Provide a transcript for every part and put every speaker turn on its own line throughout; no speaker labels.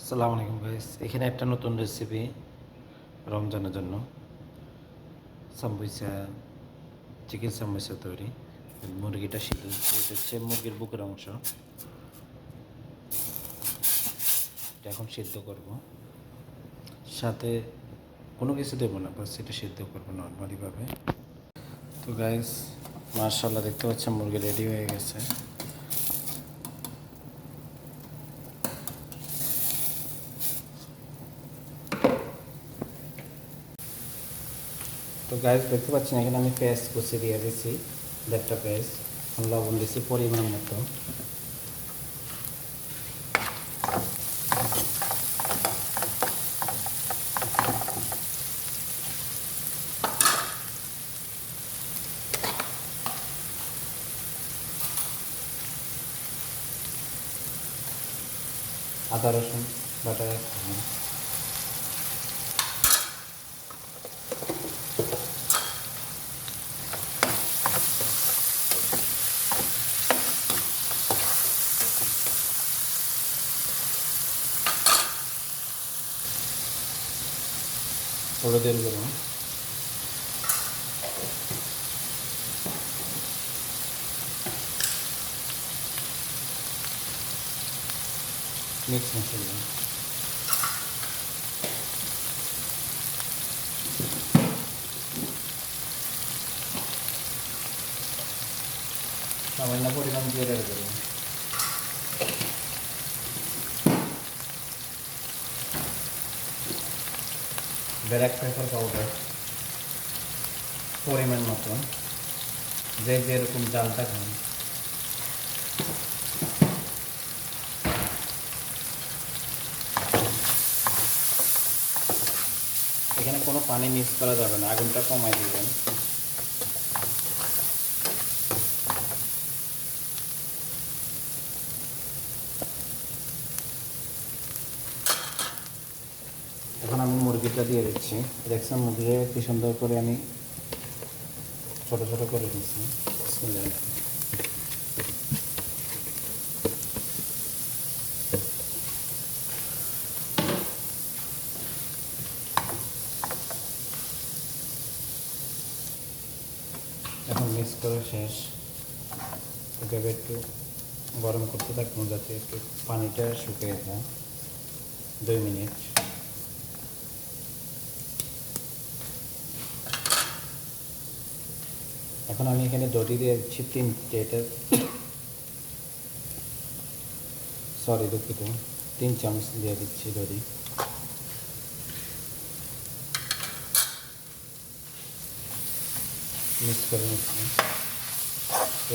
আসসালামু আলাইকুম গাইস, এখানে একটা নতুন রেসিপি রমজানের জন্য সাম্বুসা, চিকেন সাম্বুসা তৈরি। মুরগিটা সিদ্ধ হচ্ছে, এটা হচ্ছে মুরগির বুকের অংশ। এটা এখন সিদ্ধ করব, সাথে কোনো কিছু দেবো না, বাস এটা সিদ্ধ করবো নর্মালিভাবে। তো গাইস, মাশাআল্লাহ দেখতে পাচ্ছেন মুরগি রেডি হয়ে গেছে। তো গাইস দেখতে পাচ্ছেন এখানে আমি পেঁয়াজ কুচি দিয়ে দিয়েছি, 1.5টা পেঁয়াজ, লবণ দিয়েছি পরিমাণ মতো। আদা রসুন বাটা হলুদের গুঁড়ো, মিক্স মশলা, সামান্য পরিমাণ জিরার গুঁড়ো, ব্ল্যাক পেপার পাউডার পরিমাণ মতো, যে যেরকম জালটা খান। এখানে কোনো পানি মিক্স করা যাবে না, আগুনটা কমাই দিবেন। এখন আমি মুরগিটা দিয়ে দিচ্ছি। দেখছেন মুরগিটা কি সুন্দর করে আমি ছোট ছোট করে দিচ্ছি। এখন মিক্স করা শেষ, এটাকে একটু গরম করতে থাকবো যাতে একটু পানিটা শুকিয়ে যায়। 2 মিনিট। এখন আমি এখানে দড়ি দিয়ে দিচ্ছি 3টে, এটা সরি দুঃখিত, 3 চামচ দিয়ে দিচ্ছি দড়ি। মিক্স করে নিচ্ছি।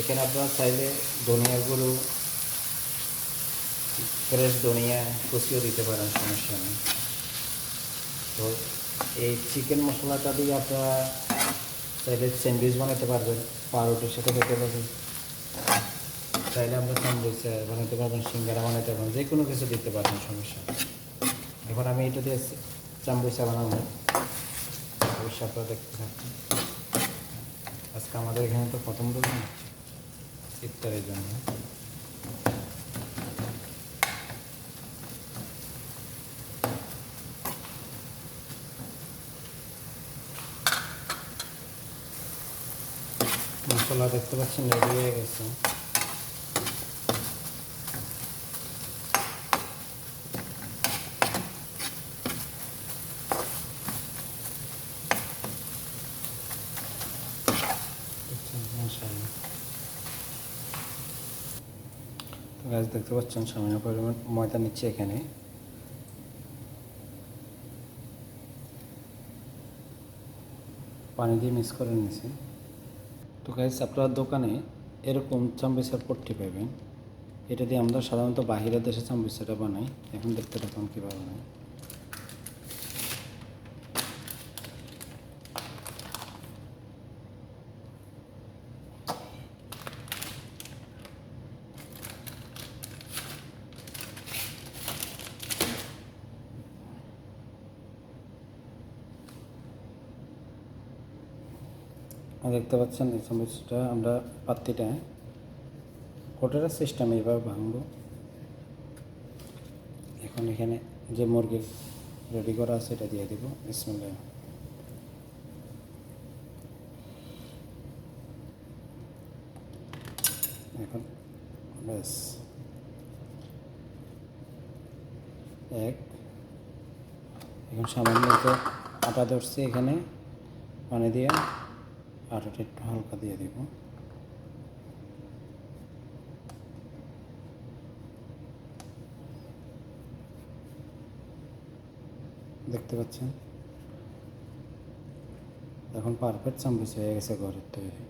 এখানে আপনারা চাইলে ধনিয়ার গুঁড়ো, ফ্রেশ ধনিয়া কুচিও দিতে পারেন, সমস্যা নেই। তো এই চিকেন মশলাটা দিয়ে আপনারা চাইলে স্যান্ডউইচ বানাতে পারবেন, পাউরুটির সাথে খেতে পারবেন, চাইলে আমরা স্যান্ডউইচ বানাতে পারবেন, সিঙ্গারা বানাতে পারবেন, যে কোনো কিছু দিতে পারবেন, সমস্যা নেই। এখন আমি এটা দিয়ে চামড়িচা বানাবো, অবশ্যই আপনারা দেখতে থাকুন। আজকে আমাদের এখানে তো প্রথম রোজ ইফতারের জন্য। মশলা দেখতে পাচ্ছেন রেডি হয়ে গেছে। তো গাছ দেখতে পাচ্ছেন সামান্য পরিমাণ ময়দা নিচ্ছে, এখানে পানি দিয়ে মিক্স করে নিয়েছি। তো গাইস আপনার দোকানে এরকম চামড়িচার পট্টি পাবেন, এটা দিয়ে আমরা সাধারণত বাহিরের দেশে চামড়িচাটা বানাই। এখন দেখতে পাচ্ছেন কীভাবে বানাই। দেখতে পাচ্ছেন এই চামচটা আমরা পাত্তিটা কোটার সিস্টেম এইভাবে ভাঙব। এখন এখানে যে মুরগি রেডি করা আছে এটা দিয়ে দিব। বিসমিল্লাহ। এখন ব্যাস এখন সামান্য একটু আটা ধরছি, এখানে পানি দিয়ে আটাটা একটু হালকা দিয়ে দিব। দেখতে পাচ্ছেন এখন পারফেক্ট সামুস হয়ে গেছে ঘরের তৈরি।